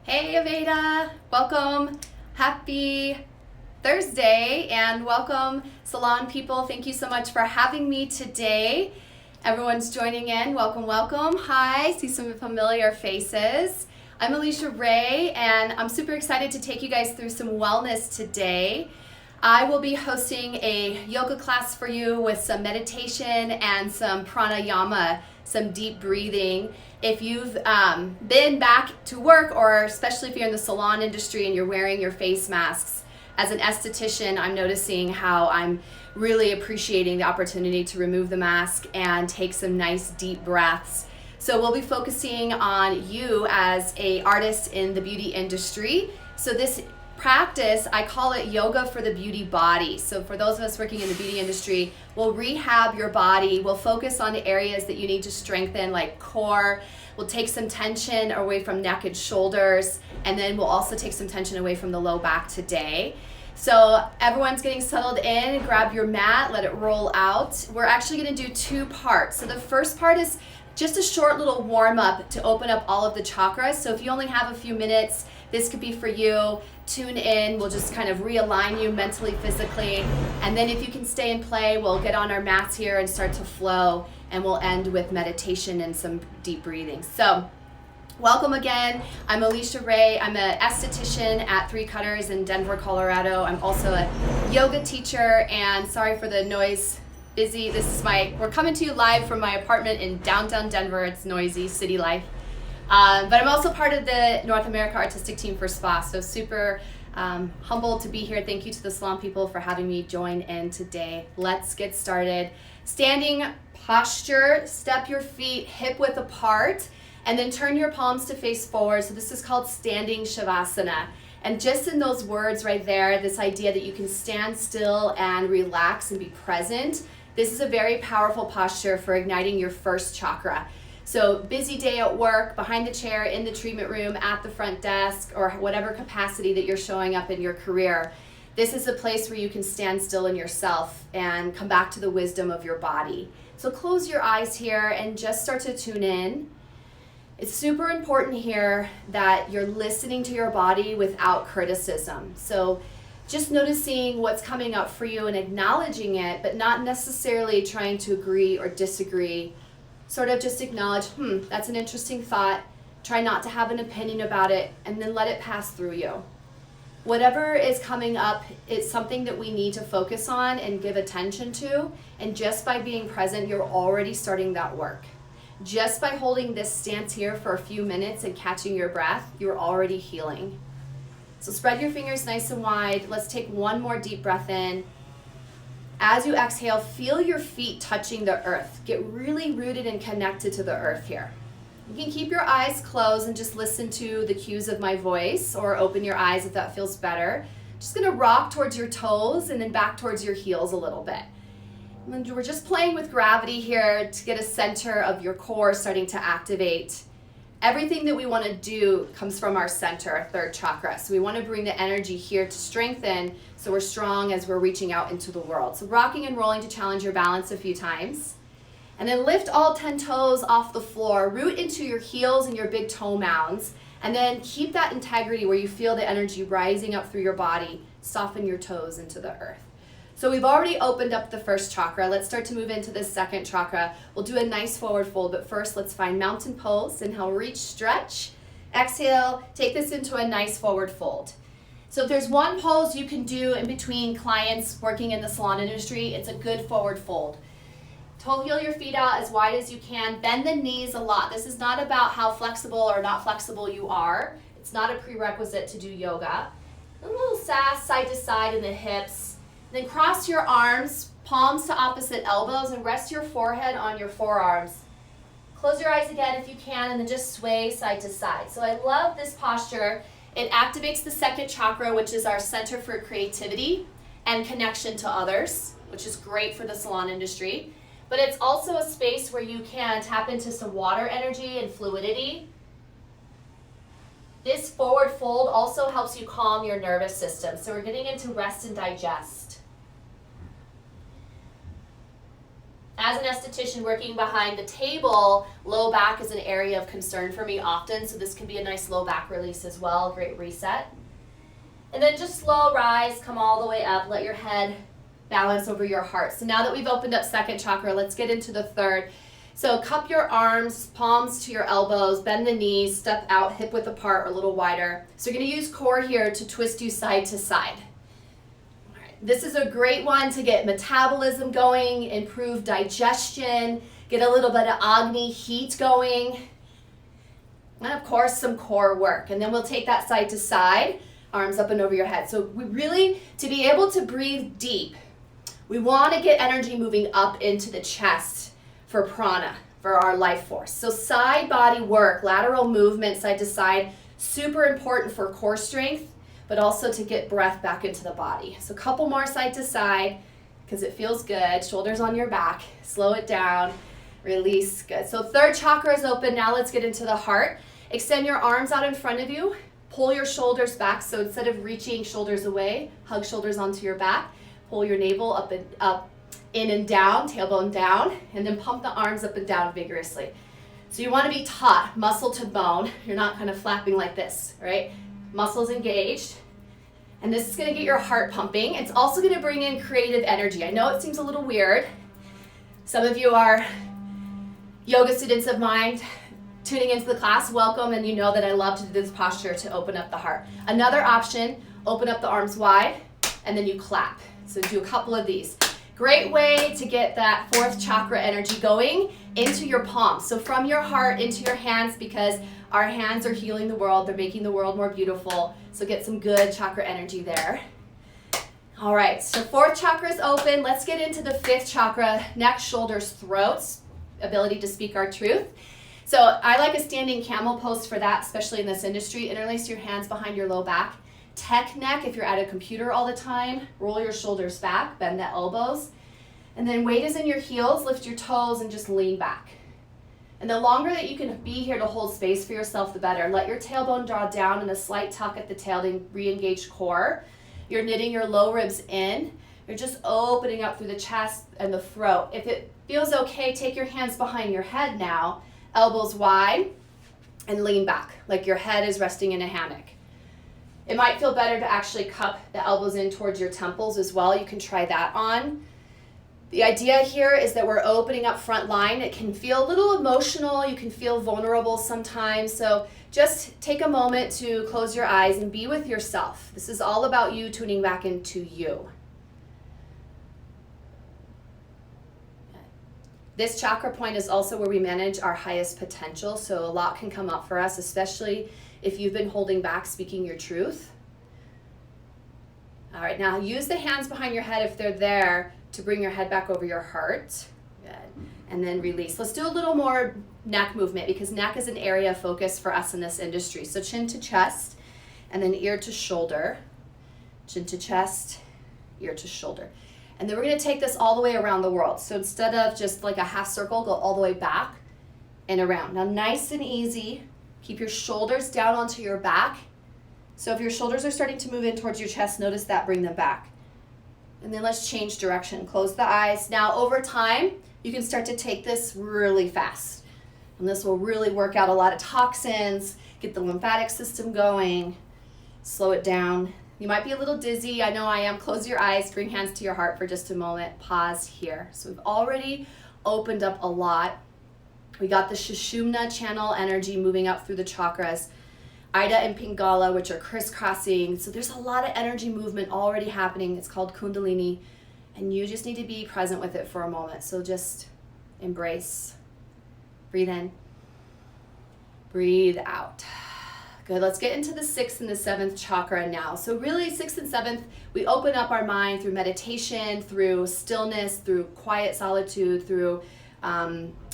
Hey Aveda, welcome. Happy Thursday and welcome salon people. Thank you so much for having me today. Everyone's joining in. Welcome, welcome. Hi, see some familiar faces. I'm Alicia Ray and I'm super excited to take you guys through some wellness today. I will be hosting a yoga class for you with some meditation and some pranayama, some deep breathing. If you've been back to work, or especially if you're in the salon industry and you're wearing your face masks, as an esthetician, I'm noticing how I'm really appreciating the opportunity to remove the mask and take some nice deep breaths. So we'll be focusing on you as an artist in the beauty industry. So this practice, I call it yoga for the beauty body. So for those of us working in the beauty industry, we'll rehab your body. We'll focus on the areas that you need to strengthen, like core. We'll take some tension away from neck and shoulders, and then we'll also take some tension away from the low back today. So everyone's getting settled in, grab your mat, let it roll out. We're actually gonna do two parts. So the first part is just a short little warm up to open up all of the chakras. So if you only have a few minutes, this could be for you. Tune in, we'll just kind of realign you mentally, physically. And then if you can stay and play, we'll get on our mats here and start to flow, and we'll end with meditation and some deep breathing. So welcome again. I'm Alicia Ray. I'm an esthetician at Three Cutters in Denver, Colorado. I'm also a yoga teacher, and sorry for the noise. Busy. We're coming to you live from my apartment in downtown Denver. It's noisy, city life. But I'm also part of the North America artistic team for SPA, so super humbled to be here. Thank you to the salon people for having me join in today. Let's get started. Standing posture, step your feet hip width apart, and then turn your palms to face forward. So this is called standing Shavasana. And just in those words right there, this idea that you can stand still and relax and be present, this is a very powerful posture for igniting your first chakra. So busy day at work, behind the chair, in the treatment room, at the front desk, or whatever capacity that you're showing up in your career, this is a place where you can stand still in yourself and come back to the wisdom of your body. So close your eyes here and just start to tune in. It's super important here that you're listening to your body without criticism. So just noticing what's coming up for you and acknowledging it, but not necessarily trying to agree or disagree. Sort of just acknowledge, that's an interesting thought. Try not to have an opinion about it, and then let it pass through you. Whatever is coming up is something that we need to focus on and give attention to, and just by being present, you're already starting that work. Just by holding this stance here for a few minutes and catching your breath, you're already healing. So spread your fingers nice and wide. Let's take one more deep breath in. As you exhale, feel your feet touching the earth. Get really rooted and connected to the earth here. You can keep your eyes closed and just listen to the cues of my voice, or open your eyes if that feels better. Just gonna rock towards your toes and then back towards your heels a little bit. And we're just playing with gravity here to get a center of your core starting to activate. Everything that we want to do comes from our center, our third chakra. So we want to bring the energy here to strengthen so we're strong as we're reaching out into the world. So rocking and rolling to challenge your balance a few times. And then lift all 10 toes off the floor. Root into your heels and your big toe mounds. And then keep that integrity where you feel the energy rising up through your body. Soften your toes into the earth. So we've already opened up the first chakra. Let's start to move into the second chakra. We'll do a nice forward fold, but first let's find mountain pose. Inhale, reach, stretch. Exhale, take this into a nice forward fold. So if there's one pose you can do in between clients working in the salon industry, it's a good forward fold. Toe heel your feet out as wide as you can. Bend the knees a lot. This is not about how flexible or not flexible you are. It's not a prerequisite to do yoga. A little sass side to side in the hips. Then cross your arms, palms to opposite elbows, and rest your forehead on your forearms. Close your eyes again if you can, and then just sway side to side. So I love this posture. It activates the second chakra, which is our center for creativity and connection to others, which is great for the salon industry. But it's also a space where you can tap into some water energy and fluidity. This forward fold also helps you calm your nervous system. So we're getting into rest and digest. As an esthetician working behind the table, low back is an area of concern for me often, so this can be a nice low back release as well, great reset. And then just slow rise, come all the way up, let your head balance over your heart. So now that we've opened up second chakra, let's get into the third. So cup your arms, palms to your elbows, bend the knees, step out hip width apart or a little wider. So you're gonna use core here to twist you side to side. This is a great one to get metabolism going, improve digestion, get a little bit of Agni heat going, and of course some core work. And then we'll take that side to side, arms up and over your head. So we really, to be able to breathe deep, we want to get energy moving up into the chest for prana, for our life force. So side body work, lateral movement side to side, super important for core strength, but also to get breath back into the body. So a couple more side to side, because it feels good. Shoulders on your back, slow it down, release, good. So third chakra is open, now let's get into the heart. Extend your arms out in front of you, pull your shoulders back, so instead of reaching shoulders away, hug shoulders onto your back, pull your navel up and up, in and down, tailbone down, and then pump the arms up and down vigorously. So you want to be taut, muscle to bone. You're not kind of flapping like this, right? Muscles engaged. And this is going to get your heart pumping. It's also going to bring in creative energy. I know it seems a little weird. Some of you are yoga students of mine tuning into the class. Welcome, and you know that I love to do this posture to open up the heart. Another option, open up the arms wide, and then you clap. So do a couple of these. Great way to get that fourth chakra energy going into your palms. So from your heart into your hands, because our hands are healing the world. They're making the world more beautiful. So get some good chakra energy there. All right, so fourth chakra is open. Let's get into the fifth chakra, neck, shoulders, throats, ability to speak our truth. So I like a standing camel pose for that, especially in this industry. Interlace your hands behind your low back. Tech neck, if you're at a computer all the time, roll your shoulders back, bend the elbows. And then weight is in your heels, lift your toes and just lean back. And the longer that you can be here to hold space for yourself, the better. Let your tailbone draw down and a slight tuck at the tail to re-engage core. You're knitting your low ribs in. You're just opening up through the chest and the throat. If it feels okay, take your hands behind your head now, elbows wide, and lean back, like your head is resting in a hammock. It might feel better to actually cup the elbows in towards your temples as well. You can try that on. The idea here is that we're opening up front line. It can feel a little emotional. You can feel vulnerable sometimes. So just take a moment to close your eyes and be with yourself. This is all about you tuning back into you. This chakra point is also where we manage our highest potential. So a lot can come up for us, especially if you've been holding back speaking your truth. All right, now use the hands behind your head if they're there to bring your head back over your heart. Good. And then release. Let's do a little more neck movement because neck is an area of focus for us in this industry. So chin to chest and then ear to shoulder. Chin to chest, ear to shoulder. And then we're going to take this all the way around the world. So instead of just like a half circle, go all the way back and around. Now nice and easy. Keep your shoulders down onto your back. So if your shoulders are starting to move in towards your chest, notice that, bring them back. And then let's change direction. Close the eyes. Now over time, you can start to take this really fast. And this will really work out a lot of toxins, get the lymphatic system going, slow it down. You might be a little dizzy. I know I am. Close your eyes, bring hands to your heart for just a moment. Pause here. So we've already opened up a lot. We got the Sushumna channel energy moving up through the chakras. Ida and Pingala, which are crisscrossing. So there's a lot of energy movement already happening. It's called Kundalini. And you just need to be present with it for a moment. So just embrace. Breathe in. Breathe out. Good, let's get into the 6th and the 7th chakra now. So really 6th and 7th, we open up our mind through meditation, through stillness, through quiet solitude, through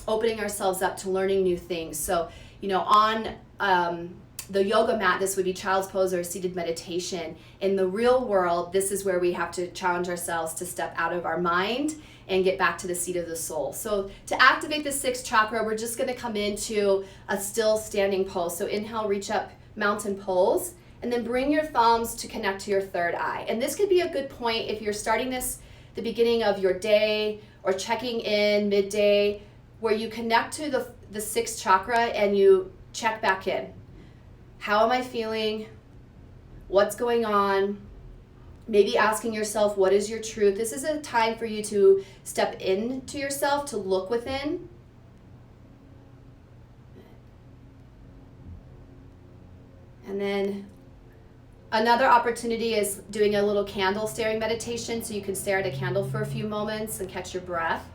opening ourselves up to learning new things. So, you know, on the yoga mat, this would be child's pose or seated meditation. In the real world, this is where we have to challenge ourselves to step out of our mind and get back to the seat of the soul. So to activate the 6th chakra, we're just gonna come into a still standing pose. So inhale, reach up, mountain pose, and then bring your thumbs to connect to your third eye. And this could be a good point if you're starting this the beginning of your day or checking in midday, where you connect to the sixth chakra and you check back in. How am I feeling? What's going on? Maybe asking yourself, what is your truth? This is a time for you to step into yourself, to look within. And then another opportunity is doing a little candle staring meditation, so you can stare at a candle for a few moments and catch your breath.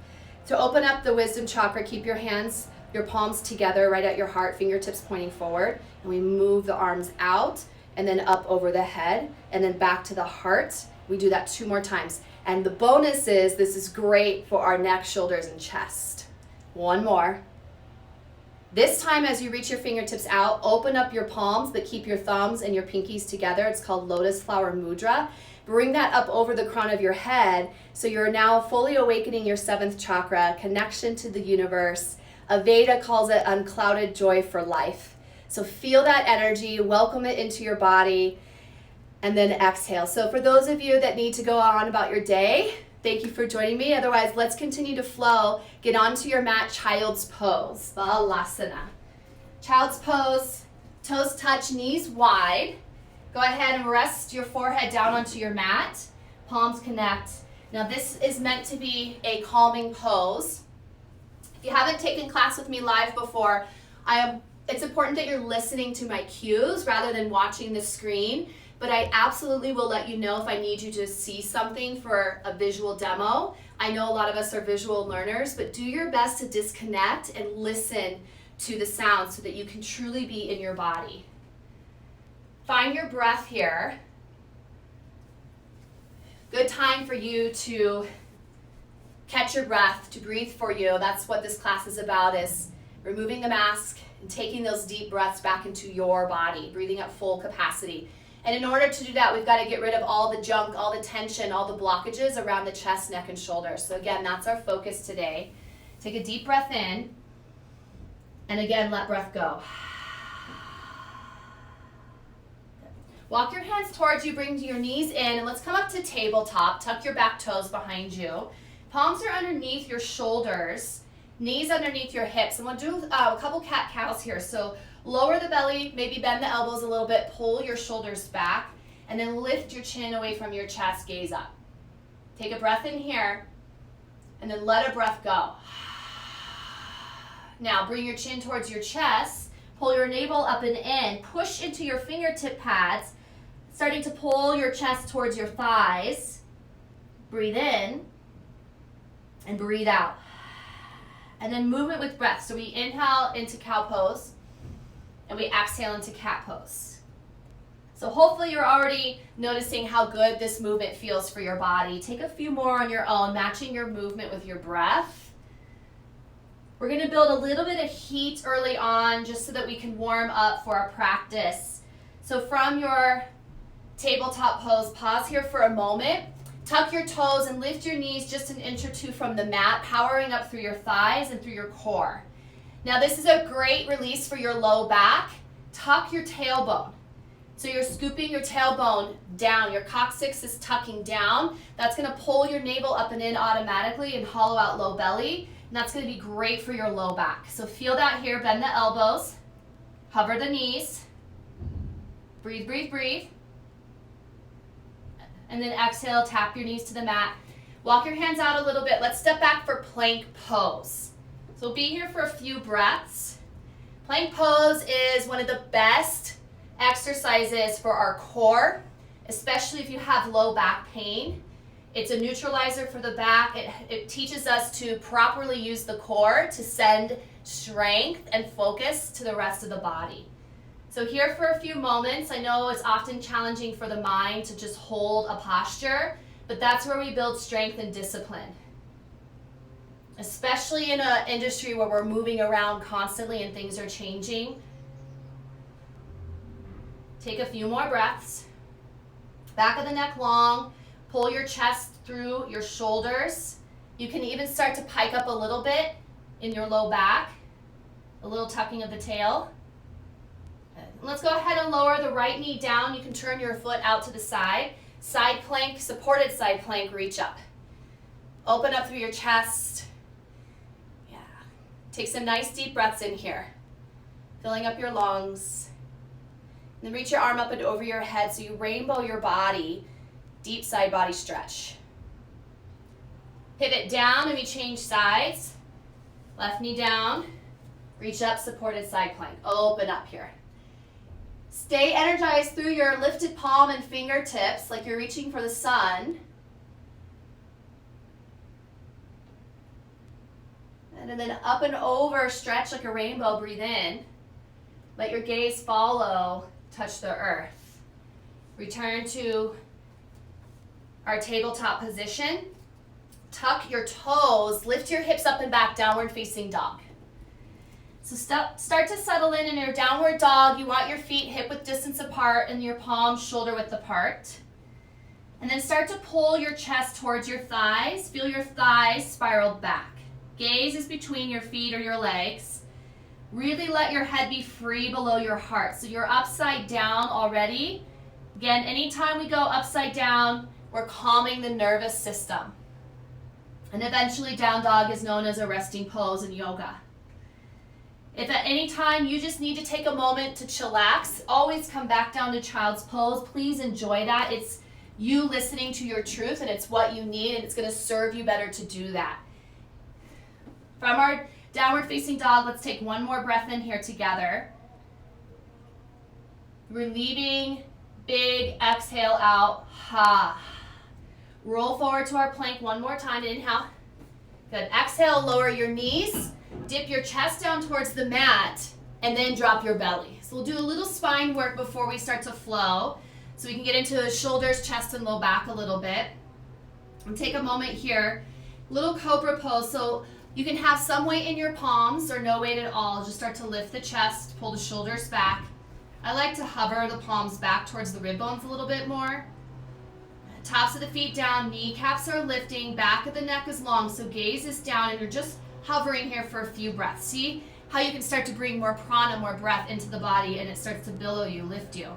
To open up the wisdom chakra, keep your hands, your palms together right at your heart, fingertips pointing forward, and we move the arms out and then up over the head and then back to the heart. We do that 2 more times. And the bonus is, this is great for our neck, shoulders, and chest. 1 more. This time, as you reach your fingertips out, open up your palms, but keep your thumbs and your pinkies together. It's called Lotus Flower Mudra. Bring that up over the crown of your head, so you're now fully awakening your 7th chakra, connection to the universe. Aveda calls it unclouded joy for life. So feel that energy, welcome it into your body, and then exhale. So for those of you that need to go on about your day, thank you for joining me. Otherwise, let's continue to flow. Get onto your mat, child's pose, Balasana. Child's pose, toes touch, knees wide. Go ahead and rest your forehead down onto your mat. Palms connect. Now this is meant to be a calming pose. If you haven't taken class with me live before, it's important that you're listening to my cues rather than watching the screen. But I absolutely will let you know if I need you to see something for a visual demo. I know a lot of us are visual learners, but do your best to disconnect and listen to the sound so that you can truly be in your body. Find your breath here. Good time for you to catch your breath, to breathe for you. That's what this class is about, is removing the mask and taking those deep breaths back into your body, breathing at full capacity. And in order to do that, we've got to get rid of all the junk, all the tension, all the blockages around the chest, neck, and shoulders. So again, that's our focus today. Take a deep breath in, and again, let breath go. Walk your hands towards you, bring your knees in, and let's come up to tabletop. Tuck your back toes behind you. Palms are underneath your shoulders, knees underneath your hips. And we'll do a couple cat-cows here. So lower the belly, maybe bend the elbows a little bit, pull your shoulders back, and then lift your chin away from your chest, gaze up. Take a breath in here, and then let a breath go. Now bring your chin towards your chest, pull your navel up and in, push into your fingertip pads, starting to pull your chest towards your thighs. Breathe in, and breathe out. And then movement with breath. So we inhale into cow pose, and we exhale into cat pose. So hopefully you're already noticing how good this movement feels for your body. Take a few more on your own, matching your movement with your breath. We're going to build a little bit of heat early on just so that we can warm up for our practice. So from your tabletop pose, pause here for a moment. Tuck your toes and lift your knees just 1 inch or 2 from the mat, powering up through your thighs and through your core. Now this is a great release for your low back. Tuck your tailbone. So you're scooping your tailbone down. Your coccyx is tucking down. That's going to pull your navel up and in automatically and hollow out low belly. And that's going to be great for your low back. So feel that here. Bend the elbows. Hover the knees. Breathe, breathe, breathe. And then exhale, tap your knees to the mat. Walk your hands out a little bit. Let's step back for plank pose. So be here for a few breaths. Plank pose is one of the best exercises for our core, especially if you have low back pain. It's a neutralizer for the back. It teaches us to properly use the core to send strength and focus to the rest of the body. So here for a few moments. I know it's often challenging for the mind to just hold a posture, but that's where we build strength and discipline. Especially in an industry where we're moving around constantly and things are changing. Take a few more breaths. Back of the neck long. Pull your chest through your shoulders. You can even start to pike up a little bit in your low back. A little tucking of the tail. Let's go ahead and lower the right knee down. You can turn your foot out to the side. Side plank, supported side plank, reach up. Open up through your chest. Yeah. Take some nice deep breaths in here, filling up your lungs. And then reach your arm up and over your head so you rainbow your body. Deep side body stretch. Pivot down and we change sides. Left knee down. Reach up, supported side plank. Open up here. Stay energized through your lifted palm and fingertips like you're reaching for the sun. And then up and over, stretch like a rainbow, breathe in. Let your gaze follow, touch the earth. Return to our tabletop position. Tuck your toes, lift your hips up and back, downward facing dog. So start to settle in your downward dog. You want your feet hip width distance apart and your palms shoulder width apart. And then start to pull your chest towards your thighs. Feel your thighs spiral back. Gaze is between your feet or your legs. Really let your head be free below your heart. So you're upside down already. Again, anytime we go upside down, we're calming the nervous system. And eventually down dog is known as a resting pose in yoga. If at any time you just need to take a moment to chillax, always come back down to child's pose. Please enjoy that. It's you listening to your truth and it's what you need and it's going to serve you better to do that. From our downward facing dog, let's take one more breath in here together. Relieving, big exhale out. Ha. Roll forward to our plank one more time. Inhale. Good. Exhale, lower your knees. Dip your chest down towards the mat and then drop your belly. So we'll do a little spine work before we start to flow so we can get into the shoulders, chest, and low back a little bit. And take a moment here. Little cobra pose. So you can have some weight in your palms or no weight at all. Just start to lift the chest, pull the shoulders back. I like to hover the palms back towards the rib bones a little bit more. Tops of the feet down, kneecaps are lifting, back of the neck is long, so gaze is down and you're just hovering here for a few breaths. See how you can start to bring more prana, more breath into the body and it starts to billow you, lift you.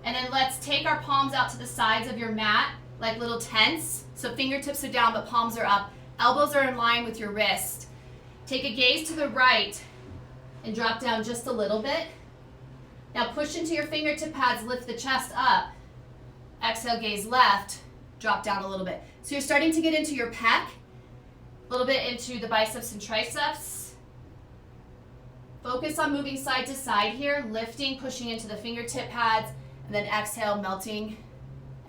And then let's take our palms out to the sides of your mat like little tents. So fingertips are down but palms are up. Elbows are in line with your wrist. Take a gaze to the right and drop down just a little bit. Now push into your fingertip pads, lift the chest up. Exhale, gaze left, drop down a little bit. So you're starting to get into your pec, a little bit into the biceps and triceps. Focus on moving side to side here, lifting, pushing into the fingertip pads, and then exhale, melting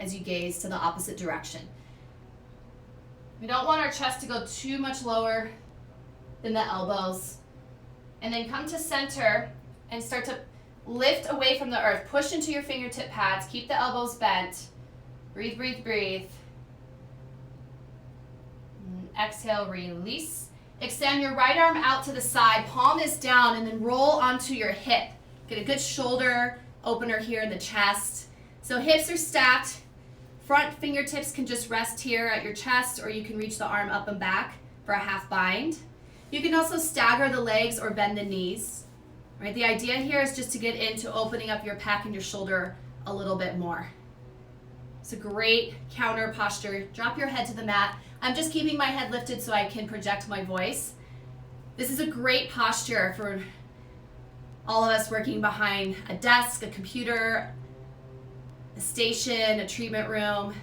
as you gaze to the opposite direction. We don't want our chest to go too much lower than the elbows. And then come to center and start to lift away from the earth. Push into your fingertip pads. Keep the elbows bent. Breathe, breathe, breathe. Exhale, release. Extend your right arm out to the side. Palm is down and then roll onto your hip. Get a good shoulder opener here in the chest. So hips are stacked. Front fingertips can just rest here at your chest or you can reach the arm up and back for a half bind. You can also stagger the legs or bend the knees. Right? The idea here is just to get into opening up your pec and your shoulder a little bit more. It's a great counter posture. Drop your head to the mat. I'm just keeping my head lifted so I can project my voice. This is a great posture for all of us working behind a desk, a computer, a station, a treatment room.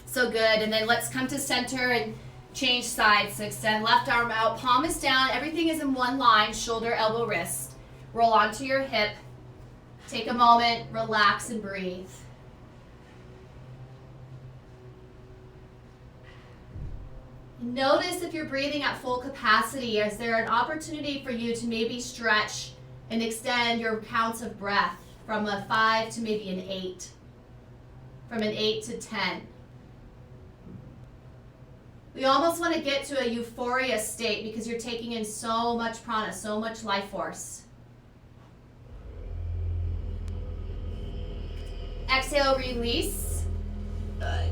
So good. And then let's come to center and change sides. So extend left arm out, palm is down, everything is in one line, shoulder, elbow, wrist. Roll onto your hip. Take a moment, relax and breathe. Notice if you're breathing at full capacity, is there an opportunity for you to maybe stretch and extend your counts of breath from a 5 to maybe an 8, from an 8 to 10. We almost want to get to a euphoria state because you're taking in so much prana, so much life force. Exhale, release. Good.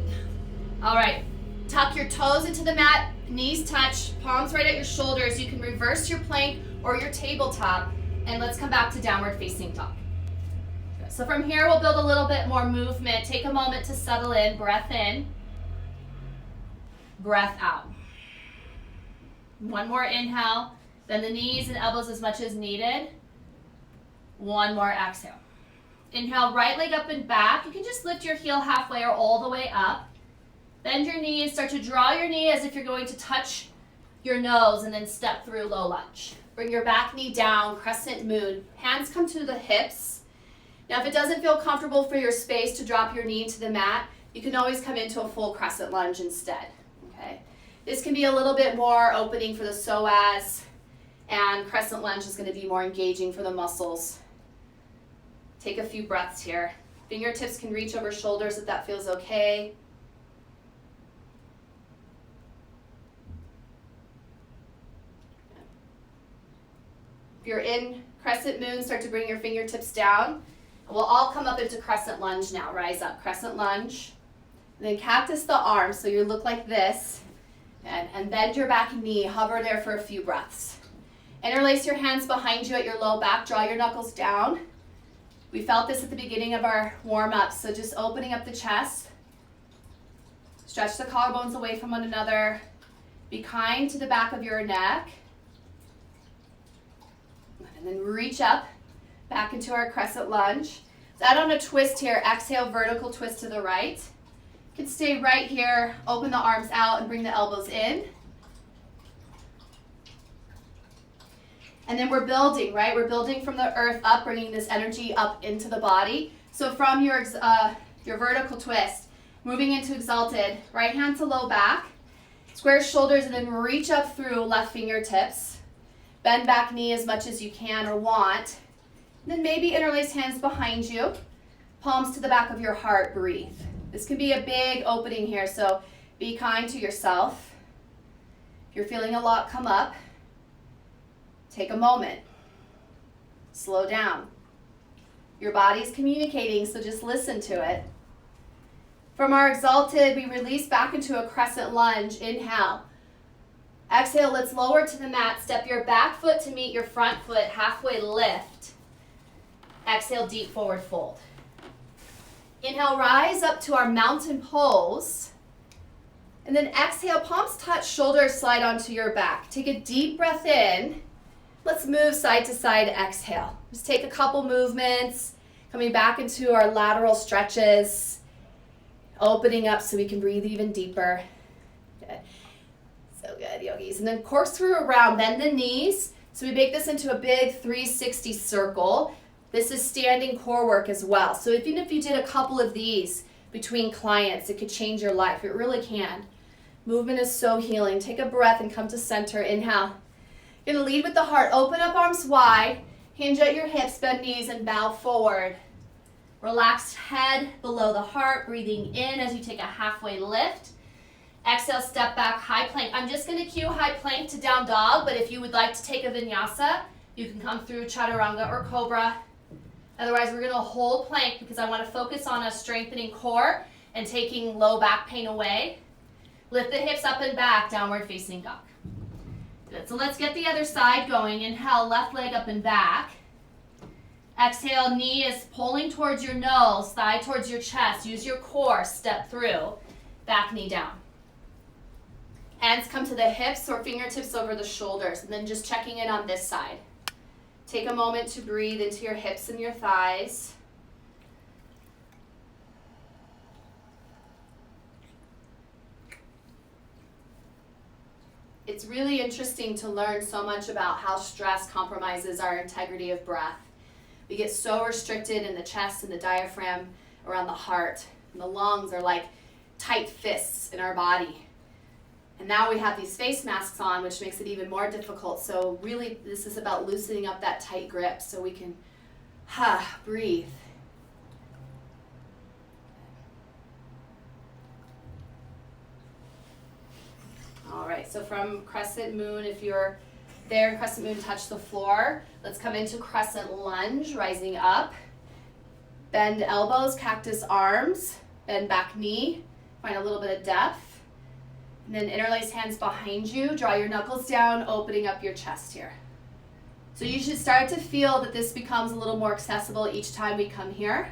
All right. Tuck your toes into the mat, knees touch, palms right at your shoulders. You can reverse your plank or your tabletop, and let's come back to downward facing dog. Good. So from here, we'll build a little bit more movement. Take a moment to settle in. Breath in. Breath out. One more inhale. Bend the knees and elbows as much as needed. One more exhale. Inhale, right leg up and back. You can just lift your heel halfway or all the way up. Bend your knees. Start to draw your knee as if you're going to touch your nose and then step through low lunge. Bring your back knee down, crescent moon. Hands come to the hips. Now, if it doesn't feel comfortable for your space to drop your knee to the mat, you can always come into a full crescent lunge instead. Okay? This can be a little bit more opening for the psoas, and crescent lunge is going to be more engaging for the muscles. Take a few breaths here. Fingertips can reach over shoulders if that feels okay. If you're in crescent moon, start to bring your fingertips down. We'll all come up into crescent lunge now. Rise up, crescent lunge. And then cactus the arms, so you look like this. And bend your back knee, hover there for a few breaths. Interlace your hands behind you at your low back, draw your knuckles down. We felt this at the beginning of our warm-up, so just opening up the chest. Stretch the collarbones away from one another. Be kind to the back of your neck. And then reach up, back into our crescent lunge. So add on a twist here, exhale, vertical twist to the right. You can stay right here, open the arms out and bring the elbows in. And then we're building, right? We're building from the earth up, bringing this energy up into the body. So from your vertical twist, moving into exalted, right hand to low back, square shoulders, and then reach up through left fingertips. Bend back knee as much as you can or want. And then maybe interlace hands behind you, palms to the back of your heart, breathe. This can be a big opening here, so be kind to yourself. If you're feeling a lot come up, take a moment. Slow down. Your body's communicating, so just listen to it. From our exalted, we release back into a crescent lunge. Inhale. Exhale, let's lower to the mat. Step your back foot to meet your front foot. Halfway lift. Exhale, deep forward fold. Inhale, rise up to our mountain pose. And then exhale, palms touch, shoulders slide onto your back. Take a deep breath in. Let's move side to side, exhale. Just take a couple movements, coming back into our lateral stretches, opening up so we can breathe even deeper. Good. So good, yogis. And then corkscrew around, bend the knees. So we make this into a big 360 circle. This is standing core work as well. So even if you did a couple of these between clients, it could change your life. It really can. Movement is so healing. Take a breath and come to center. Inhale. You're going to lead with the heart. Open up arms wide. Hinge at your hips, bend knees, and bow forward. Relaxed head below the heart. Breathing in as you take a halfway lift. Exhale, step back, high plank. I'm just going to cue high plank to down dog, but if you would like to take a vinyasa, you can come through chaturanga or cobra. Otherwise, we're going to hold plank because I want to focus on a strengthening core and taking low back pain away. Lift the hips up and back, downward facing dog. Good. So let's get the other side going. Inhale, left leg up and back. Exhale, knee is pulling towards your nose, thigh towards your chest. Use your core, step through. Back knee down. Hands come to the hips or fingertips over the shoulders, and then just checking in on this side. Take a moment to breathe into your hips and your thighs. It's really interesting to learn so much about how stress compromises our integrity of breath. We get so restricted in the chest and the diaphragm around the heart, and the lungs are like tight fists in our body. And now we have these face masks on, which makes it even more difficult. So really, this is about loosening up that tight grip so we can breathe. All right, so from crescent moon, if you're there, crescent moon, touch the floor. Let's come into crescent lunge, rising up. Bend elbows, cactus arms, bend back knee. Find a little bit of depth. And then interlace hands behind you. Draw your knuckles down, opening up your chest here. So you should start to feel that this becomes a little more accessible each time we come here.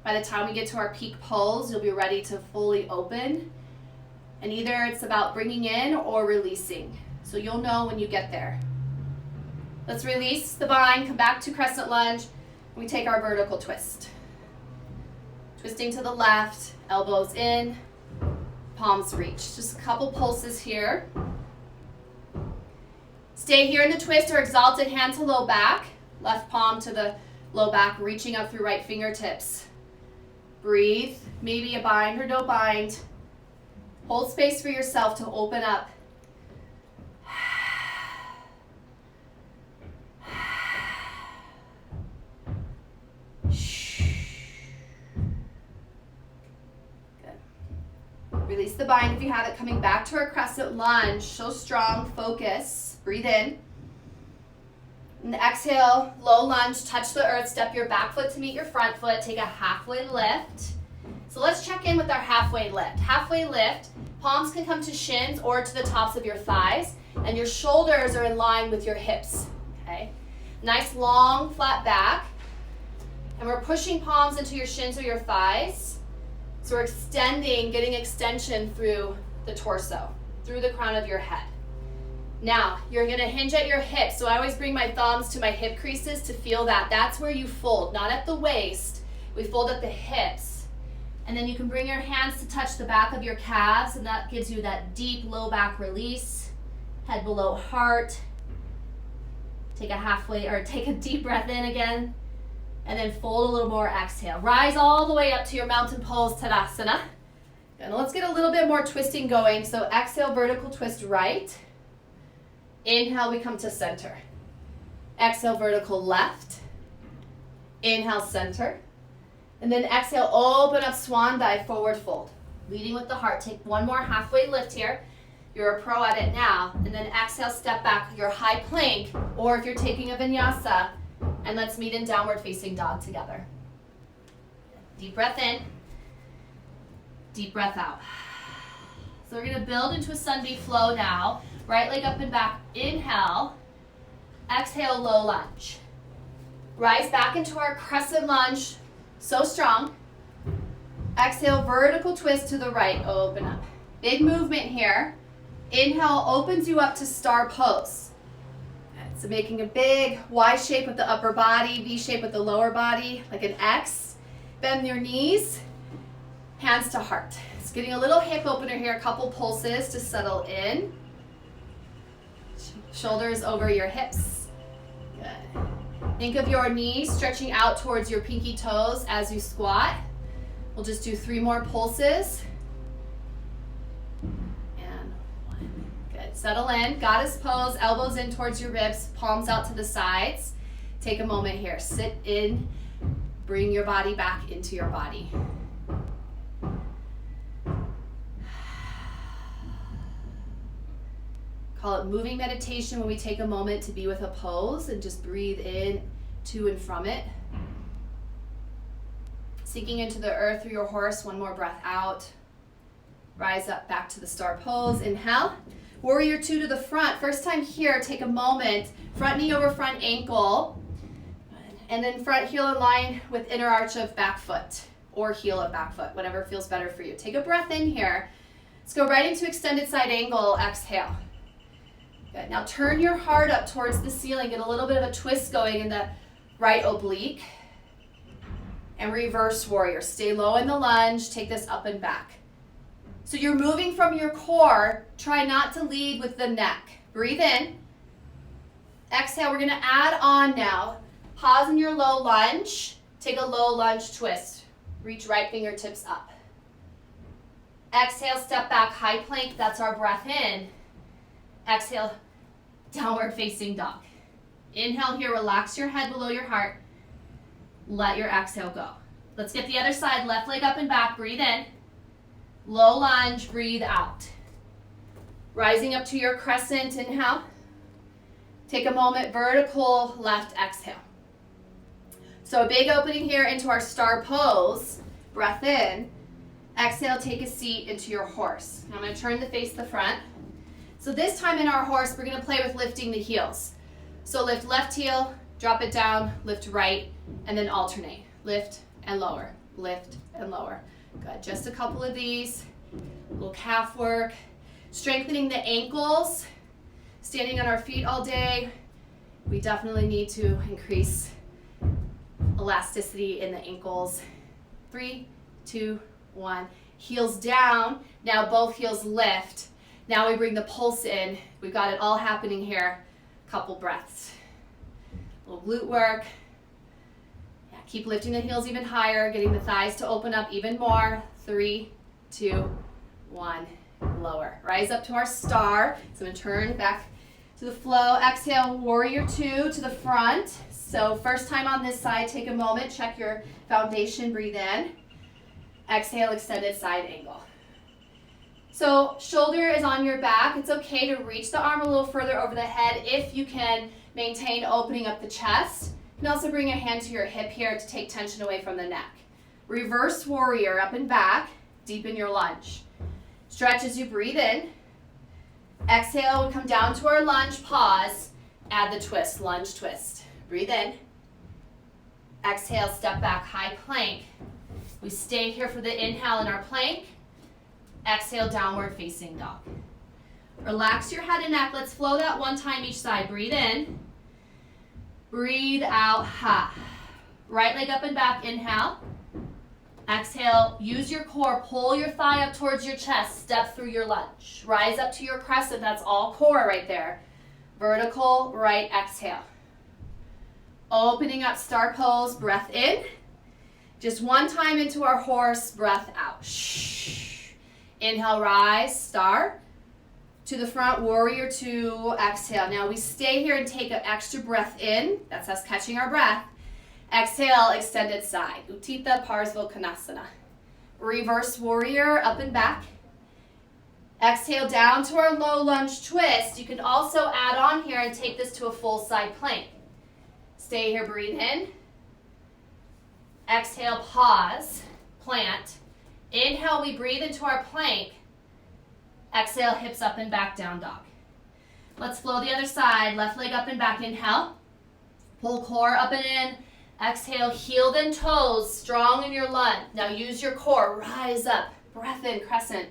By the time we get to our peak pose, you'll be ready to fully open. And either it's about bringing in or releasing. So you'll know when you get there. Let's release the bind, come back to crescent lunge. We take our vertical twist. Twisting to the left, elbows in, palms reach. Just a couple pulses here. Stay here in the twist or exalted hand to low back. Left palm to the low back, reaching up through right fingertips. Breathe, maybe a bind or no bind. Hold space for yourself to open up. Release the bind if you have it. Coming back to our crescent lunge. So strong, focus. Breathe in. And exhale, low lunge, touch the earth, step your back foot to meet your front foot, take a halfway lift. So let's check in with our halfway lift. Halfway lift, palms can come to shins or to the tops of your thighs, and your shoulders are in line with your hips, okay? Nice long, flat back. And we're pushing palms into your shins or your thighs. So we're extending, getting extension through the torso, through the crown of your head. Now, you're gonna hinge at your hips. So I always bring my thumbs to my hip creases to feel that. That's where you fold, not at the waist. We fold at the hips. And then you can bring your hands to touch the back of your calves, and that gives you that deep low back release. Head below heart. Take a deep breath in again. And then fold a little more, exhale. Rise all the way up to your mountain pose, Tadasana. And let's get a little bit more twisting going. So exhale, vertical twist right. Inhale, we come to center. Exhale, vertical left. Inhale, center. And then exhale, open up, swan dive, forward fold. Leading with the heart. Take one more halfway lift here. You're a pro at it now. And then exhale, step back, your high plank, or if you're taking a vinyasa, and let's meet in downward facing dog together. Deep breath in. Deep breath out. So we're gonna build into a sun B flow now. Right leg up and back, inhale. Exhale, low lunge. Rise back into our crescent lunge, so strong. Exhale, vertical twist to the right, open up. Big movement here. Inhale opens you up to star pose. So making a big Y shape with the upper body, V shape with the lower body, like an X. Bend your knees, hands to heart. It's getting a little hip opener here, a couple pulses to settle in. Shoulders over your hips. Good. Think of your knees stretching out towards your pinky toes as you squat. We'll just do 3 more pulses. And 1. Good. Settle in. Goddess pose. Elbows in towards your ribs. Palms out to the sides. Take a moment here. Sit in. Bring your body back into your body. Call it moving meditation when we take a moment to be with a pose and just breathe in to and from it. Sinking into the earth through your horse, 1 more breath out. Rise up back to the star pose, inhale. Warrior 2 to the front. First time here, take a moment. Front knee over front ankle. And then front heel in line with inner arch of back foot or heel of back foot, whatever feels better for you. Take a breath in here. Let's go right into extended side angle, exhale. Good. Now turn your heart up towards the ceiling. Get a little bit of a twist going in the right oblique. And reverse warrior. Stay low in the lunge. Take this up and back. So you're moving from your core. Try not to lead with the neck. Breathe in. Exhale. We're going to add on now. Pause in your low lunge. Take a low lunge twist. Reach right fingertips up. Exhale. Step back. High plank. That's our breath in. Exhale, downward facing dog. Inhale here, relax your head below your heart. Let your exhale go. Let's get the other side, left leg up and back, breathe in. Low lunge, breathe out. Rising up to your crescent, inhale. Take a moment, vertical left exhale. So a big opening here into our star pose. Breath in. Exhale, take a seat into your horse. Now I'm going to turn the face to the front. So this time in our horse, we're going to play with lifting the heels. So lift left heel, drop it down, lift right, and then alternate. Lift and lower, lift and lower. Good, just a couple of these. A little calf work. Strengthening the ankles. Standing on our feet all day, we definitely need to increase elasticity in the ankles. 3, 2, 1. Heels down. Now both heels lift. Now we bring the pulse in. We've got it all happening here. Couple breaths. A little glute work. Yeah, keep lifting the heels even higher, getting the thighs to open up even more. 3, 2, 1. Lower. Rise up to our star. So I'm going to turn back to the flow. Exhale, warrior 2 to the front. So first time on this side, take a moment, check your foundation, breathe in. Exhale, extended side angle. So shoulder is on your back. It's okay to reach the arm a little further over the head if you can maintain opening up the chest. You can also bring a hand to your hip here to take tension away from the neck. Reverse warrior, up and back, deepen your lunge. Stretch as you breathe in. Exhale, we come down to our lunge, pause, add the twist, lunge, twist. Breathe in. Exhale, step back, high plank. We stay here for the inhale in our plank. Exhale, downward facing dog. Relax your head and neck. Let's flow that one time each side. Breathe in. Breathe out, ha. Right leg up and back, inhale. Exhale, use your core, pull your thigh up towards your chest, step through your lunge. Rise up to your crescent, that's all core right there. Vertical, right, exhale. Opening up star pose, breath in. Just one time into our horse, breath out. Shh. Inhale, rise, star. To the front, warrior 2, exhale. Now we stay here and take an extra breath in. That's us catching our breath. Exhale, extended side. Utthita Parsvottanasana. Reverse warrior, up and back. Exhale down to our low lunge twist. You can also add on here and take this to a full side plank. Stay here, breathe in. Exhale, pause, plant. Inhale, we breathe into our plank. Exhale, hips up and back, down dog. Let's flow the other side. Left leg up and back, inhale. Pull core up and in. Exhale, heel then toes, strong in your lunge. Now use your core, rise up, breath in, crescent.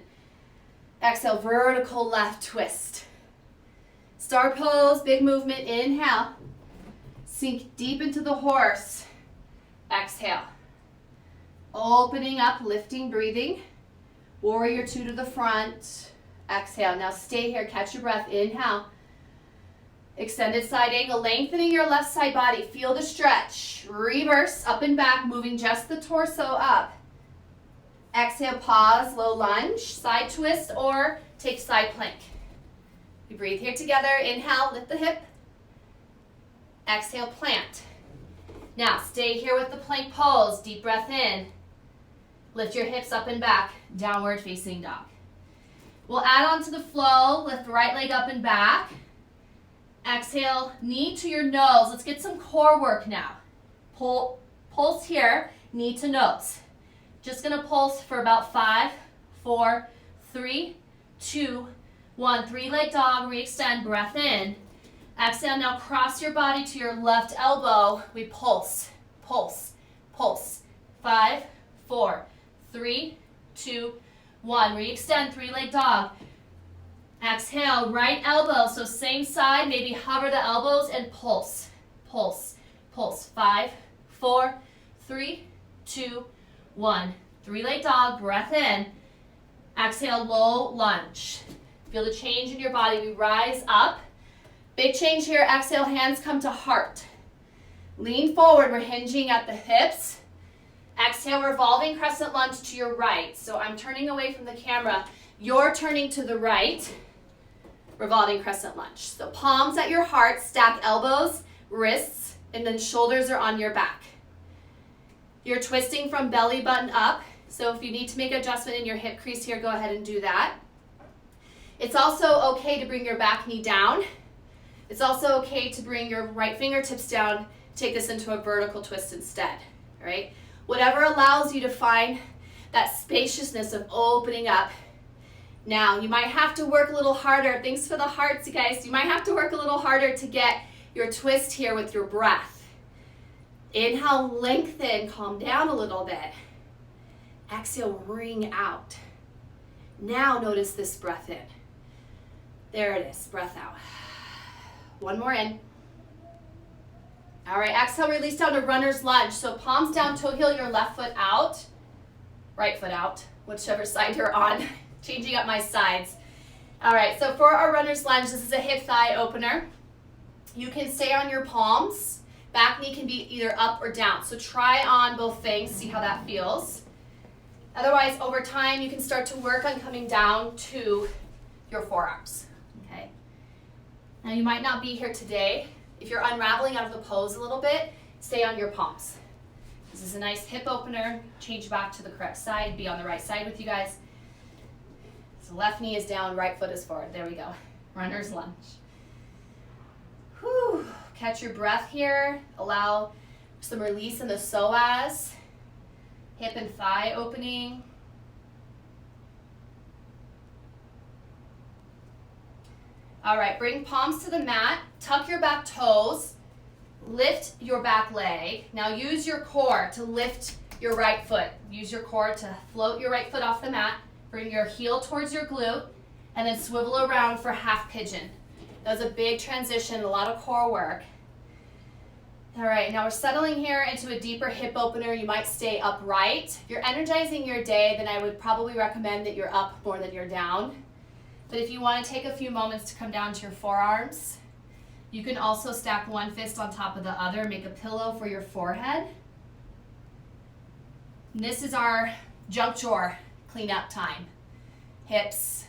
Exhale, vertical left twist. Star pose, big movement, inhale. Sink deep into the horse. Exhale. Opening up, lifting, breathing. Warrior 2 to the front. Exhale. Now stay here, catch your breath, inhale. Extended side angle, lengthening your left side body. Feel the stretch. Reverse, up and back, moving just the torso up. Exhale, pause, low lunge, side twist, or take side plank. We breathe here together. Inhale, lift the hip. Exhale, plant. Now, stay here with the plank pose. Deep breath in. Lift your hips up and back. Downward facing dog. We'll add on to the flow. Lift the right leg up and back. Exhale, knee to your nose. Let's get some core work now. Pulse here, knee to nose. Just gonna pulse for about 5, 4, 3, 2, 1. 3-leg dog, re-extend, breath in. Exhale, now cross your body to your left elbow. We pulse, pulse, pulse. 5, 4, 3, 2, 1. Re-extend, 3-leg dog. Exhale, right elbow, so same side, maybe hover the elbows and pulse, pulse, pulse. 5, 4, 3, 2, 1. 3-leg dog, breath in. Exhale, low lunge. Feel the change in your body. We rise up. Big change here. Exhale, hands come to heart. Lean forward. We're hinging at the hips. Exhale, revolving crescent lunge to your right. So I'm turning away from the camera. You're turning to the right. Revolving crescent lunge. So palms at your heart, stack elbows, wrists, and then shoulders are on your back. You're twisting from belly button up. So if you need to make an adjustment in your hip crease here, go ahead and do that. It's also okay to bring your back knee down. It's also okay to bring your right fingertips down, take this into a vertical twist instead, all right? Whatever allows you to find that spaciousness of opening up. Now, you might have to work a little harder. Thanks for the hearts, you guys. You might have to work a little harder to get your twist here with your breath. Inhale, lengthen, calm down a little bit. Exhale, ring out. Now notice this breath in. There it is, breath out. One more in. All right, exhale, release down to runner's lunge. So palms down, toe heel, your left foot out, right foot out, whichever side you're on. Changing up my sides. All right, so for our runner's lunge, this is a hip thigh opener. You can stay on your palms. Back knee can be either up or down. So try on both things, see how that feels. Otherwise, over time, you can start to work on coming down to your forearms, okay? Now, you might not be here today. If you're unraveling out of the pose a little bit, stay on your palms. This is a nice hip opener. Change back to the correct side. Be on the right side with you guys. So left knee is down, right foot is forward. There we go. Runner's lunge. Whew. Catch your breath here. Allow some release in the psoas. Hip and thigh opening. All right, bring palms to the mat. Tuck your back toes. Lift your back leg. Now use your core to lift your right foot. Use your core to float your right foot off the mat. Bring your heel towards your glute and then swivel around for half pigeon. That was a big transition, a lot of core work. All right, now we're settling here into a deeper hip opener. You might stay upright. If you're energizing your day, then I would probably recommend that you're up more than you're down. But if you want to take a few moments to come down to your forearms, you can also stack one fist on top of the other, make a pillow for your forehead. And this is our junk drawer cleanup time. Hips,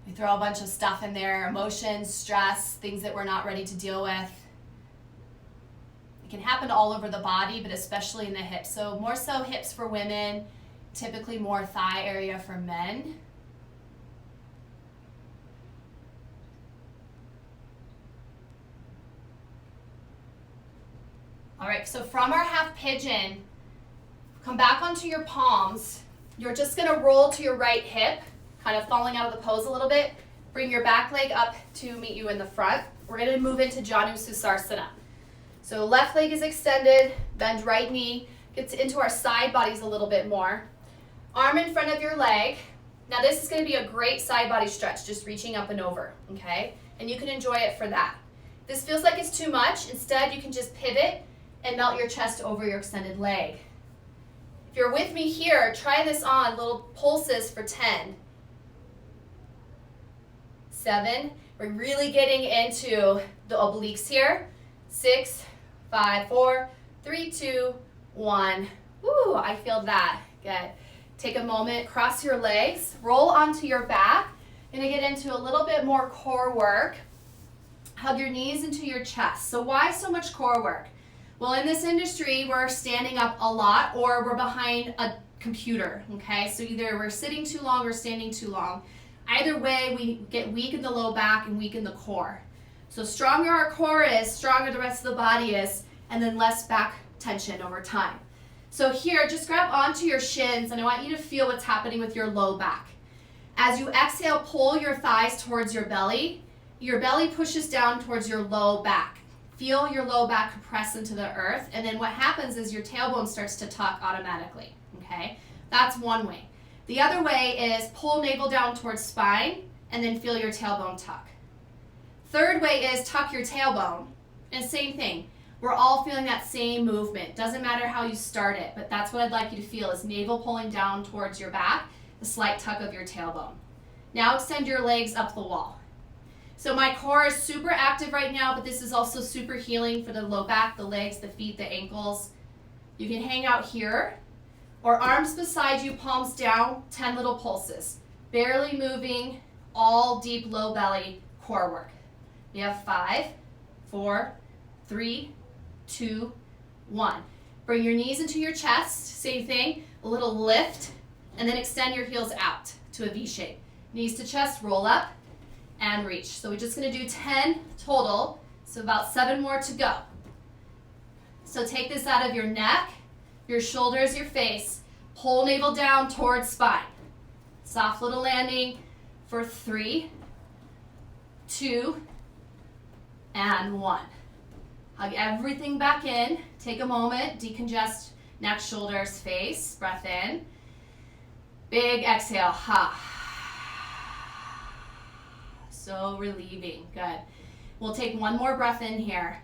we throw a bunch of stuff in there, emotions, stress, things that we're not ready to deal with. It can happen all over the body, but especially in the hips. So more so hips for women, typically more thigh area for men. All right, so from our half pigeon, come back onto your palms. You're just gonna roll to your right hip, kind of falling out of the pose a little bit. Bring your back leg up to meet you in the front. We're gonna move into Janu Susarsana. So left leg is extended, bend right knee, gets into our side bodies a little bit more. Arm in front of your leg. Now this is gonna be a great side body stretch, just reaching up and over, okay? And you can enjoy it for that. If this feels like it's too much, instead you can just pivot and melt your chest over your extended leg. If you're with me here, try this on, little pulses for 10. 7, we're really getting into the obliques here. 6, 5, 4, 3, 2, 1. Woo, I feel that. Good. Take a moment, cross your legs, roll onto your back. Gonna get into a little bit more core work. Hug your knees into your chest. So why so much core work? Well, in this industry, we're standing up a lot or we're behind a computer, okay? So either we're sitting too long or standing too long. Either way, we get weak in the low back and weak in the core. So stronger our core is, stronger the rest of the body is, and then less back tension over time. So here, just grab onto your shins, and I want you to feel what's happening with your low back. As you exhale, pull your thighs towards your belly. Your belly pushes down towards your low back. Feel your low back compress into the earth, and then what happens is your tailbone starts to tuck automatically, okay? That's one way. The other way is pull navel down towards spine, and then feel your tailbone tuck. Third way is tuck your tailbone, and same thing. We're all feeling that same movement. Doesn't matter how you start it, but that's what I'd like you to feel is navel pulling down towards your back, the slight tuck of your tailbone. Now extend your legs up the wall. So my core is super active right now, but this is also super healing for the low back, the legs, the feet, the ankles. You can hang out here, or arms beside you, palms down, 10 little pulses. Barely moving, all deep low belly core work. We have 5, 4, 3, 2, 1. Bring your knees into your chest, same thing, a little lift, and then extend your heels out to a V shape. Knees to chest, roll up, and reach. So we're just gonna do 10 total, so about 7 more to go. So take this out of your neck, your shoulders, your face, pull navel down towards spine. Soft little landing for 3, 2, and 1. Hug everything back in. Take a moment, decongest neck, shoulders, face. Breath in. Big exhale. Ha. So relieving. Good. We'll take one more breath in here.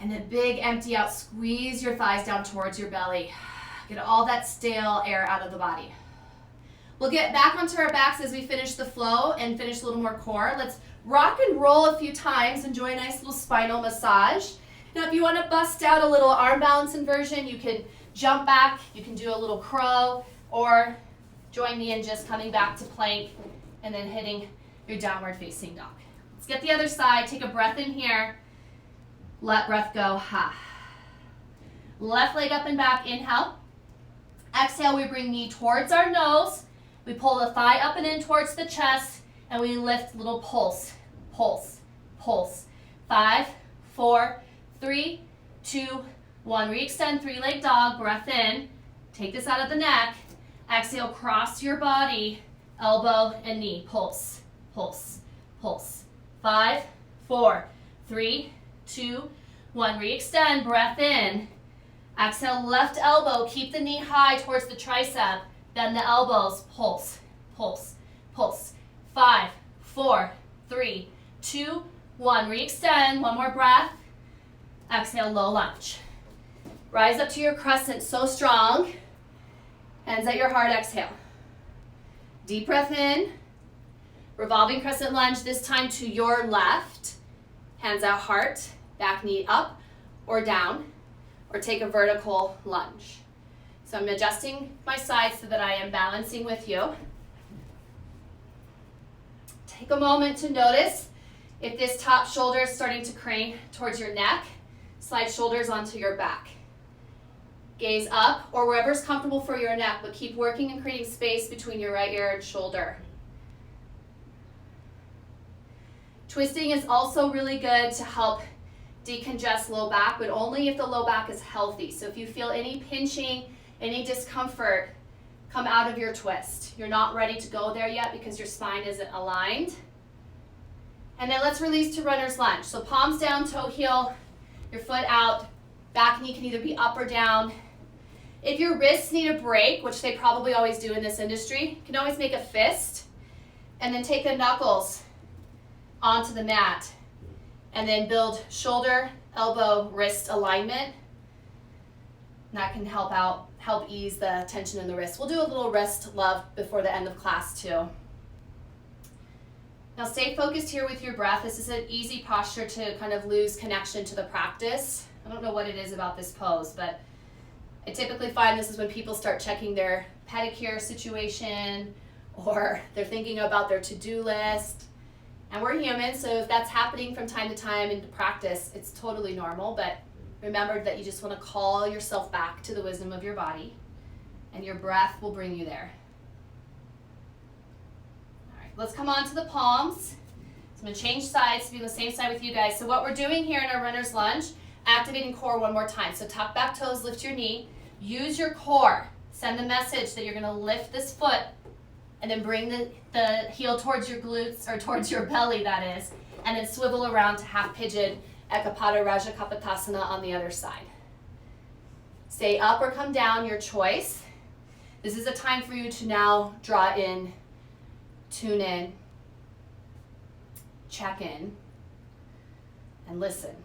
And then big empty out. Squeeze your thighs down towards your belly. Get all that stale air out of the body. We'll get back onto our backs as we finish the flow and finish a little more core. Let's rock and roll a few times. Enjoy a nice little spinal massage. Now if you want to bust out a little arm balance inversion, you can jump back, you can do a little crow, or join me in just coming back to plank and then hitting your downward facing dog. Let's get the other side. Take a breath in here. Let breath go. Ha. Left leg up and back. Inhale. Exhale, we bring knee towards our nose. We pull the thigh up and in towards the chest, and we lift little pulse, pulse, pulse. 5, 4, 3, 2, 1. Re-extend, 3-leg dog. Breath in. Take this out of the neck. Exhale, cross your body, elbow and knee. Pulse, pulse, pulse. 5, 4, 3, 2, 1. Re-extend, breath in. Exhale, left elbow. Keep the knee high towards the tricep. Bend the elbows. Pulse, pulse, pulse. 5, 4, 3, 2, 1. Re-extend. One more breath. Exhale, low lunge. Rise up to your crescent, so strong. Hands at your heart, exhale. Deep breath in. Revolving crescent lunge, this time to your left. Hands out, heart. Back knee up or down. Or take a vertical lunge. So I'm adjusting my side so that I am balancing with you. Take a moment to notice if this top shoulder is starting to crane towards your neck. Slide shoulders onto your back. Gaze up or wherever's comfortable for your neck, but keep working and creating space between your right ear and shoulder. Twisting is also really good to help decongest low back, but only if the low back is healthy. So if you feel any pinching, any discomfort, come out of your twist. You're not ready to go there yet because your spine isn't aligned. And then let's release to runner's lunge. So palms down, toe heel, your foot out, back knee can either be up or down. If your wrists need a break, which they probably always do in this industry, you can always make a fist and then take the knuckles onto the mat and then build shoulder, elbow, wrist alignment. And that can help ease the tension in the wrist. We'll do a little wrist love before the end of class too. Now stay focused here with your breath. This is an easy posture to kind of lose connection to the practice. I don't know what it is about this pose, but I typically find this is when people start checking their pedicure situation or they're thinking about their to-do list. And we're human, so if that's happening from time to time in practice, it's totally normal, but remember that you just want to call yourself back to the wisdom of your body, and your breath will bring you there. All right, let's come on to the palms. So I'm going to change sides to be on the same side with you guys. So what we're doing here in our runner's lunge, activating core one more time. So tuck back toes, lift your knee, use your core. Send the message that you're going to lift this foot and then bring the heel towards your glutes, or towards your belly, that is, and then swivel around to half pigeon, Ekapada Raja Kapotasana on the other side. Stay up or come down, your choice. This is a time for you to now draw in, tune in, check in, and listen.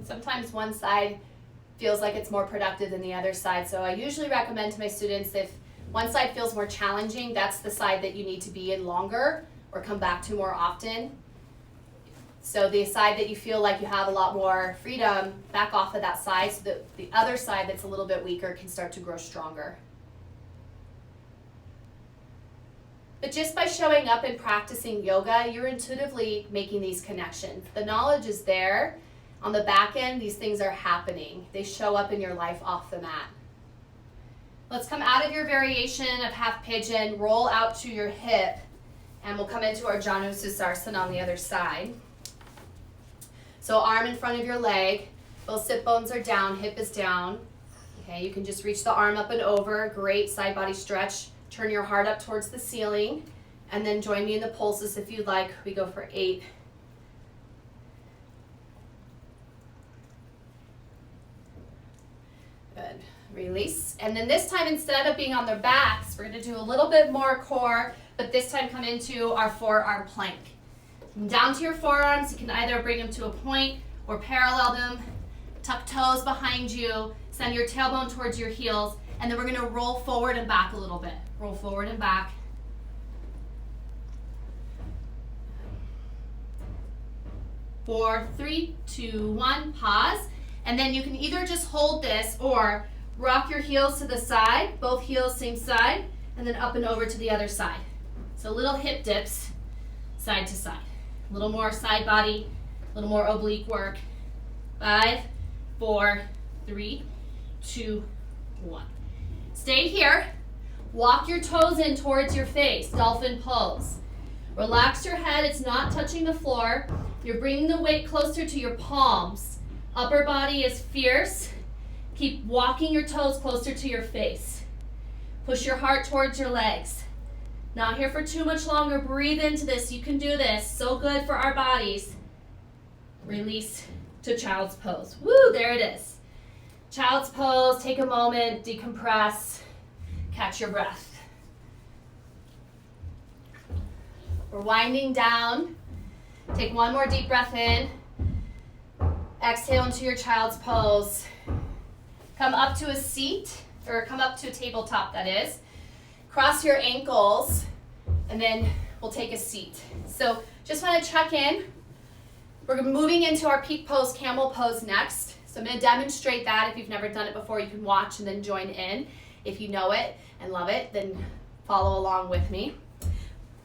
Sometimes one side feels like it's more productive than the other side. So I usually recommend to my students, if one side feels more challenging, that's the side that you need to be in longer or come back to more often. So the side that you feel like you have a lot more freedom, back off of that side so that the other side that's a little bit weaker can start to grow stronger. But just by showing up and practicing yoga, you're intuitively making these connections. The knowledge is there. On the back end, these things are happening. They show up in your life off the mat. Let's come out of your variation of half pigeon, roll out to your hip, and we'll come into our Janu Susarsana on the other side. So arm in front of your leg, both sit bones are down, hip is down. Okay, you can just reach the arm up and over, great side body stretch. Turn your heart up towards the ceiling, and then join me in the pulses if you'd like. We go for 8. Good. Release. And then this time, instead of being on their backs, we're going to do a little bit more core, but this time come into our forearm plank. Down to your forearms, you can either bring them to a point or parallel them. Tuck toes behind you. Send your tailbone towards your heels. And then we're going to roll forward and back a little bit. Roll forward and back. 4, 3, 2, 1, pause. And then you can either just hold this or rock your heels to the side, both heels same side, and then up and over to the other side. So little hip dips, side to side. A little more side body, a little more oblique work. 5, 4, 3, 2, 1. Stay here. Walk your toes in towards your face, dolphin pose. Relax your head, it's not touching the floor. You're bringing the weight closer to your palms. Upper body is fierce. Keep walking your toes closer to your face. Push your heart towards your legs. Not here for too much longer. Breathe into this. You can do this. So good for our bodies. Release to child's pose. Woo, there it is. Child's pose. Take a moment, decompress, catch your breath. We're winding down. Take one more deep breath in. Exhale into your child's pose. Come up to a seat, or come up to a tabletop, that is. Cross your ankles, and then we'll take a seat. So just want to check in. We're moving into our peak pose, camel pose next. So I'm going to demonstrate that. If you've never done it before, you can watch and then join in. If you know it and love it, then follow along with me.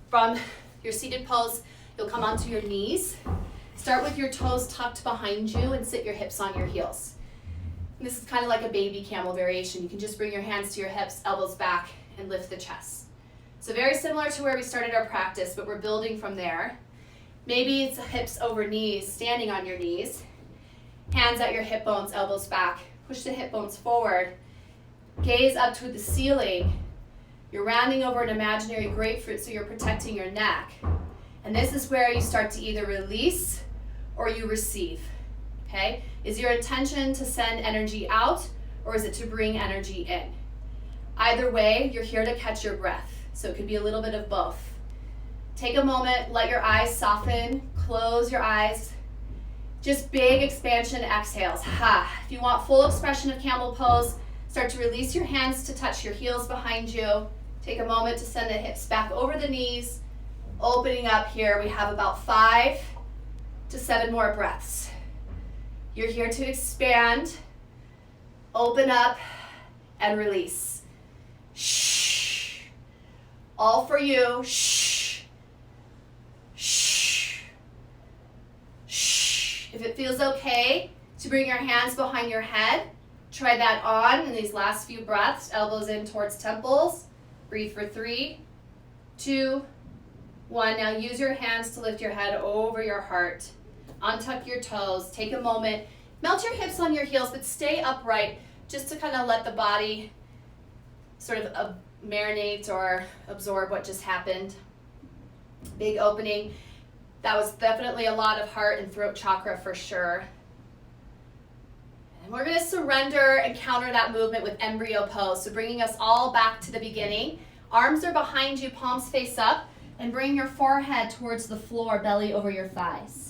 From your seated pose, you'll come onto your knees. Start with your toes tucked behind you and sit your hips on your heels. And this is kind of like a baby camel variation. You can just bring your hands to your hips, elbows back, and lift the chest. So very similar to where we started our practice, but we're building from there. Maybe it's hips over knees, standing on your knees. Hands at your hip bones, elbows back. Push the hip bones forward. Gaze up toward the ceiling. You're rounding over an imaginary grapefruit, so you're protecting your neck. And this is where you start to either release or you receive. Okay? Is your intention to send energy out, or is it to bring energy in? Either way, you're here to catch your breath. So it could be a little bit of both. Take a moment, let your eyes soften, close your eyes. Just big expansion exhales. Ha. If you want full expression of camel pose, start to release your hands to touch your heels behind you. Take a moment to send the hips back over the knees. Opening up here, we have about 5 to 7 more breaths. You're here to expand, open up, and release. Shh. All for you. Shh. Shh. Shh. If it feels okay to bring your hands behind your head, try that on in these last few breaths. Elbows in towards temples. Breathe for 3, 2, 1. Now use your hands to lift your head over your heart. Untuck your toes. Take a moment. Melt your hips on your heels, but stay upright just to kind of let the body sort of marinate or absorb what just happened. Big opening. That was definitely a lot of heart and throat chakra for sure. And we're going to surrender and counter that movement with embryo pose. So bringing us all back to the beginning. Arms are behind you, palms face up, and bring your forehead towards the floor, belly over your thighs.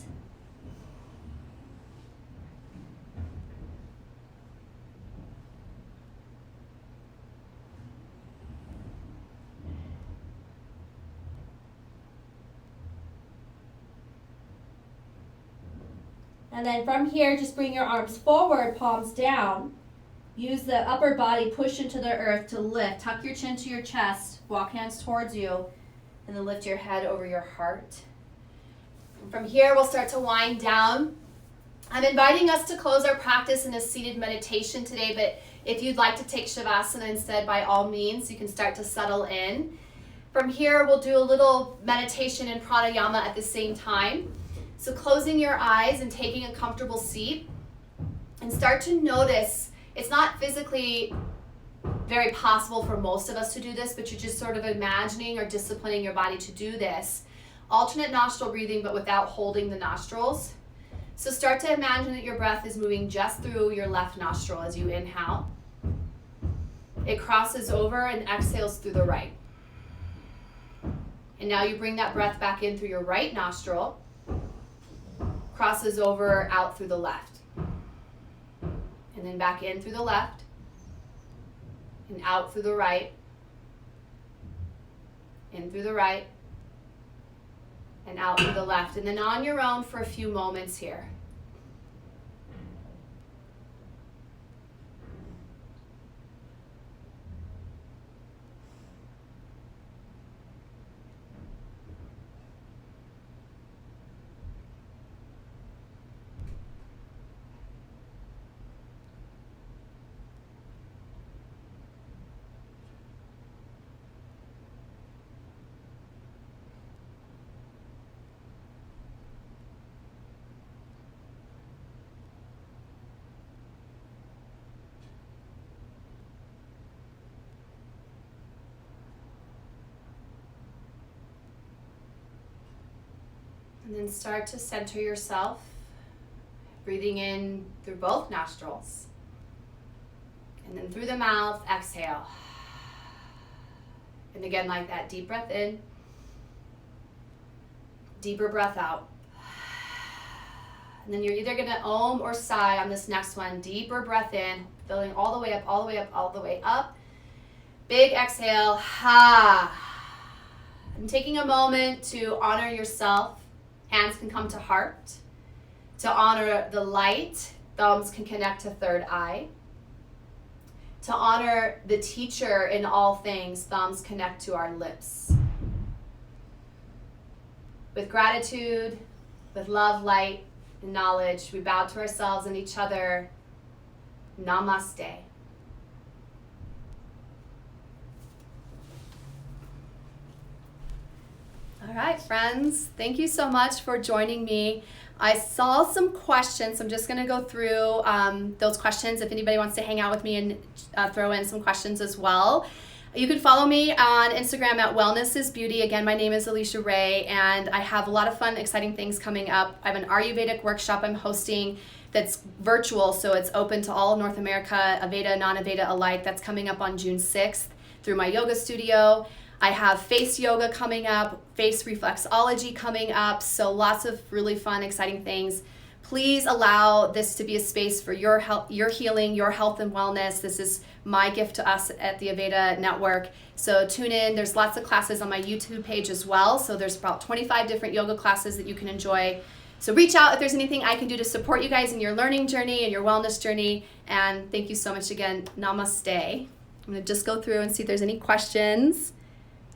And then from here, just bring your arms forward, palms down. Use the upper body, push into the earth to lift. Tuck your chin to your chest, walk hands towards you, and then lift your head over your heart. And from here, we'll start to wind down. I'm inviting us to close our practice in a seated meditation today, but If you'd like to take Shavasana instead, by all means, you can start to settle in. From here, we'll do a little meditation and pranayama at the same time. So closing your eyes and taking a comfortable seat, and start to notice, it's not physically very possible for most of us to do this, but you're just sort of imagining or disciplining your body to do this. Alternate nostril breathing, but without holding the nostrils. So start to imagine that your breath is moving just through your left nostril as you inhale. It crosses over and exhales through the right. And now you bring that breath back in through your right nostril, crosses over out through the left. And then back in through the left, and out through the right, in through the right, and out through the left. And then on your own for a few moments here. And then start to center yourself, breathing in through both nostrils. And then through the mouth, exhale. And again, like that, deep breath in, deeper breath out. And then you're either gonna om or sigh on this next one. Deeper breath in, filling all the way up, all the way up, all the way up. Big exhale, ha. And taking a moment to honor yourself. Hands can come to heart. To honor the light, thumbs can connect to third eye. To honor the teacher in all things, thumbs connect to our lips. With gratitude, with love, light, and knowledge, we bow to ourselves and each other. Namaste. All right, friends, thank you so much for joining me. I saw some questions, so I'm just going to go through those questions if anybody wants to hang out with me and throw in some questions as well. You can follow me on Instagram at Wellness is Beauty. Again, my name is Alicia Ray, and I have a lot of fun, exciting things coming up. I have an Ayurvedic workshop I'm hosting that's virtual, so it's open to all of North America, Aveda, non-Aveda alike. That's coming up on June 6th through my yoga studio. I have face yoga coming up, face reflexology coming up, so lots of really fun, exciting things. Please allow this to be a space for your health, your healing, your health and wellness. This is my gift to us at the Aveda Network. So tune in. There's lots of classes on my YouTube page as well. So there's about 25 different yoga classes that you can enjoy. So reach out if there's anything I can do to support you guys in your learning journey and your wellness journey. And thank you so much again. Namaste. I'm going to just go through and see if there's any questions.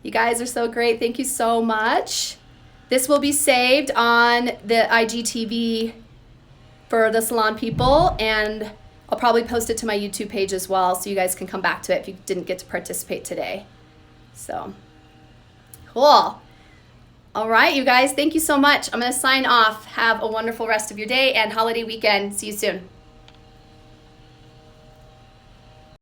You guys are so great. Thank you so much. This will be saved on the IGTV for the salon people, and I'll probably post it to my YouTube page as well, so you guys can come back to it if you didn't get to participate today. So, cool. All right, you guys, thank you so much. I'm going to sign off. Have a wonderful rest of your day and holiday weekend. See you soon.